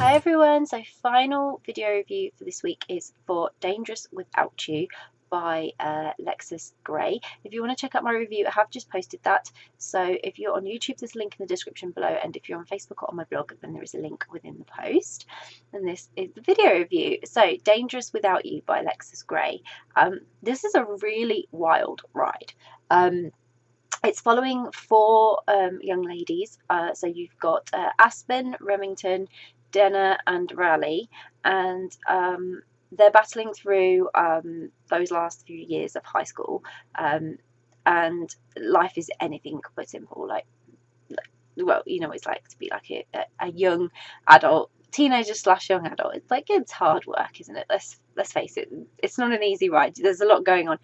Hi everyone, so final video review for this week is for Dangerous Without You by Lexus Gray. If you want to check out my review, I have just posted that. So if you're on YouTube, there's a link in the description below, and if you're on Facebook or on my blog, then there is a link within the post. And this is the video review. So Dangerous Without You by Lexus Gray. This is a really wild ride. It's following four young ladies. So you've got Aspen, Remington, Denna and Raleigh, and they're battling through those last few years of high school, and life is anything but simple. Well, you know what it's like to be like a young adult, teenager / young adult. It's hard work, isn't it? Let's face it, it's not an easy ride. There's a lot going on.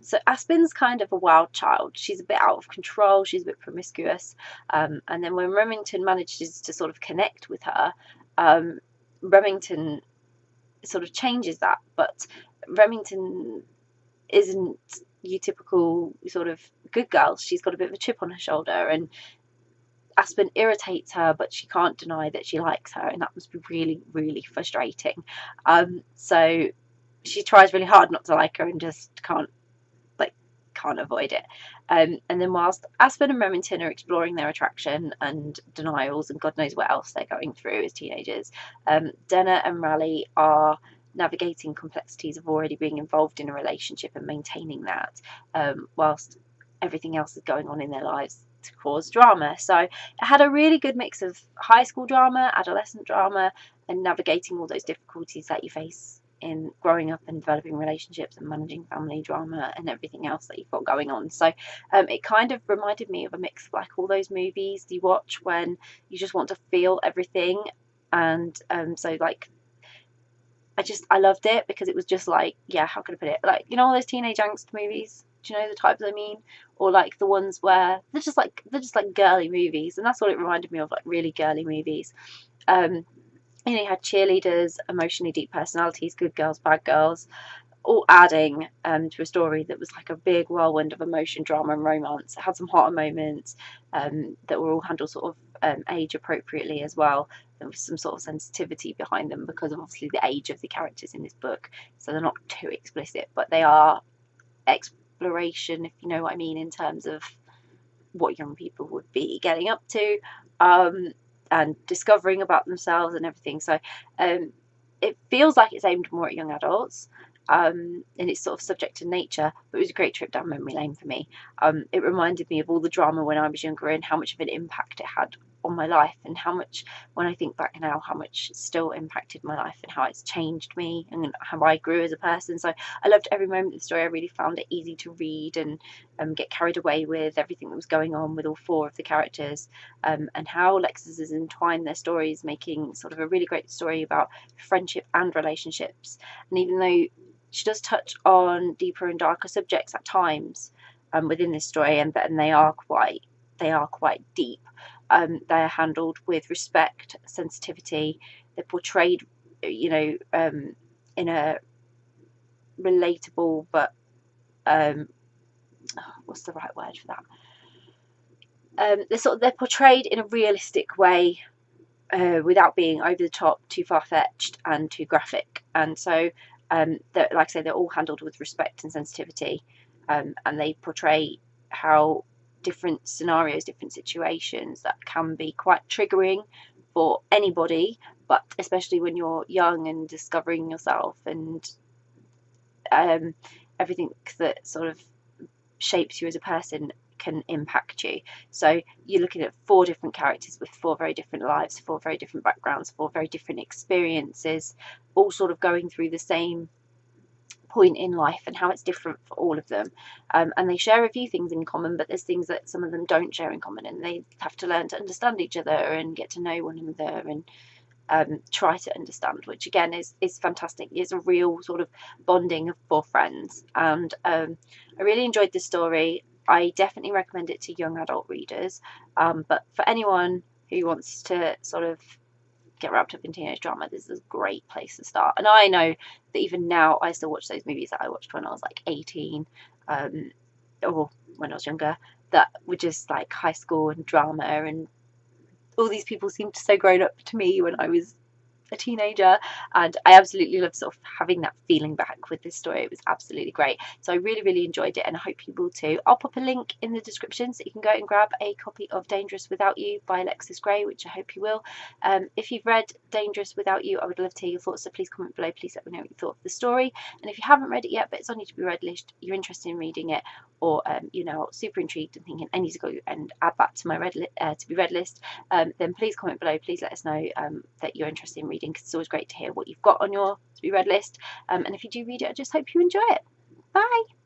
So Aspen's kind of a wild child. She's a bit out of control. She's a bit promiscuous. And then when Remington manages to sort of connect with her, Remington sort of changes that. But Remington isn't your typical sort of good girl. She's got a bit of a chip on her shoulder, and Aspen irritates her, but she can't deny that she likes her, and that must be really, really frustrating. So she tries really hard not to like her and just can't avoid it. And then whilst Aspen and Remington are exploring their attraction and denials and God knows what else they're going through as teenagers, Denna and Raleigh are navigating complexities of already being involved in a relationship and maintaining that, whilst everything else is going on in their lives to cause drama. So it had a really good mix of high school drama, adolescent drama, and navigating all those difficulties that you face in growing up and developing relationships and managing family drama and everything else that you've got going on. So it kind of reminded me of a mix of like all those movies you watch when you just want to feel everything. And so like I loved it because it was just like, yeah, how can I put it, like, you know, all those teenage angst movies, do you know the types I mean? Or like the ones where they're just like girly movies, and that's what it reminded me of, like really girly movies. You know, you had cheerleaders, emotionally deep personalities, good girls, bad girls, all adding to a story that was like a big whirlwind of emotion, drama, and romance. It had some hotter moments that were all handled sort of age appropriately as well. There was some sort of sensitivity behind them because of obviously the age of the characters in this book, so they're not too explicit, but they are exploration, if you know what I mean, in terms of what young people would be getting up to and discovering about themselves and everything. So it feels like it's aimed more at young adults, and it's sort of subject to nature, but it was a great trip down memory lane for me. It reminded me of all the drama when I was younger and how much of an impact it had on my life, and how much, when I think back now, how much it still impacted my life and how it's changed me and how I grew as a person. So I loved every moment of the story. I really found it easy to read and get carried away with everything that was going on with all four of the characters, and how Lexus has entwined their stories, making sort of a really great story about friendship and relationships. And even though she does touch on deeper and darker subjects at times within this story, and they are quite deep, they are handled with respect, sensitivity. They're portrayed, you know, in a relatable, but what's the right word for that? They're portrayed in a realistic way, without being over the top, too far-fetched and too graphic. And so like I say, they're all handled with respect and sensitivity, and they portray how different scenarios, different situations that can be quite triggering for anybody, but especially when you're young and discovering yourself and everything that sort of shapes you as a person can impact you. So you're looking at four different characters with four very different lives, four very different backgrounds, four very different experiences, all sort of going through the same point in life, and how it's different for all of them. And they share a few things in common, but there's things that some of them don't share in common, and they have to learn to understand each other and get to know one another and try to understand, which again is fantastic. It's a real sort of bonding of four friends, and I really enjoyed this story. I definitely recommend it to young adult readers, but for anyone who wants to sort of get wrapped up in teenage drama, this is a great place to start. And I know that even now I still watch those movies that I watched when I was like 18, or when I was younger, that were just like high school and drama, and all these people seemed so grown up to me when I was a teenager, and I absolutely love sort of having that feeling back with this story. It was absolutely great. So I really enjoyed it, and I hope you will too. I'll pop a link in the description so you can go and grab a copy of Dangerous Without You by Lexus Gray, which I hope you will. If you've read Dangerous Without You, I would love to hear your thoughts, so please comment below. Please let me know what you thought of the story. And if you haven't read it yet, but it's on your to be read list, you're interested in reading it, or you know, super intrigued and thinking I need to go and add that to my to be read list, then please comment below. Please let us know that you're interested in reading, because it's always great to hear what you've got on your to be read list. And if you do read it, I just hope you enjoy it. Bye.